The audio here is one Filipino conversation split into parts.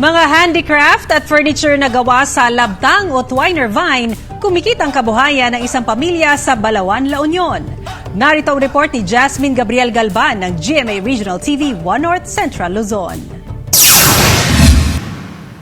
Mga handicraft at furniture na gawa sa labtang o twiner vine, kumikit ang kabuhayan ng isang pamilya sa Balawan, La Union. Narito ang report ni Jasmine Gabriel Galban ng GMA Regional TV 1 North Central Luzon.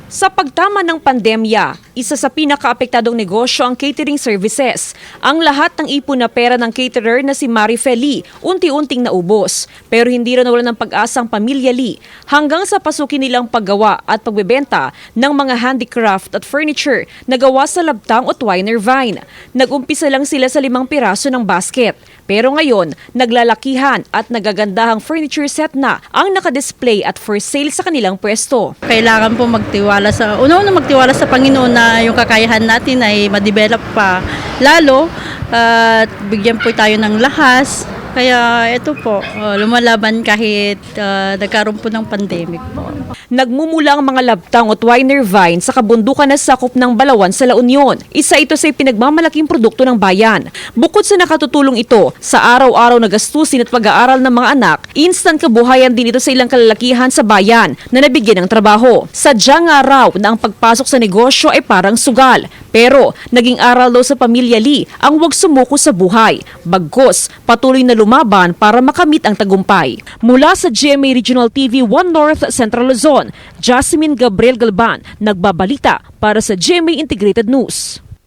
Sa pagtama ng pandemya, isa sa pinakaapektadong negosyo ang catering services. Ang lahat ng ipon na pera ng caterer na si Marife Lee unti-unting naubos. Pero hindi rin nawala ng pag-asa ang pamilya Lee hanggang sa pasukin nilang paggawa at pagbebenta ng mga handicraft at furniture na gawa sa labtang o twiner vine. Nag-umpisa lang sila sa 5 piraso ng basket. Pero ngayon, naglalakihan at nagagandahang furniture set na ang nakadisplay at for sale sa kanilang pwesto. Kailangan po magtiwala magtiwala sa Panginoon na yung kakayahan natin ay ma-develop pa lalo at bigyan po tayo ng lakas. Kaya ito po, lumalaban kahit nagkaroon po ng pandemic po. Nagmumula ang mga labtang o twiner vine sa kabundukan na sakop ng Balawan sa La Union. Isa ito sa pinagmamalaking produkto ng bayan. Bukod sa nakatutulong ito sa araw-araw na gastusin at pag-aaral ng mga anak, instant kabuhayan din ito sa ilang kalalakihan sa bayan na nabigyan ng trabaho. Sadya nga raw na ang pagpasok sa negosyo ay parang sugal. Pero naging aral daw sa pamilya Lee ang huwag sumuko sa buhay. Bagkus, patuloy na lumaban para makamit ang tagumpay. Mula sa GMA Regional TV 1 North Central Luzon, Jasmine Gabriel Galban, nagbabalita para sa GMA Integrated News.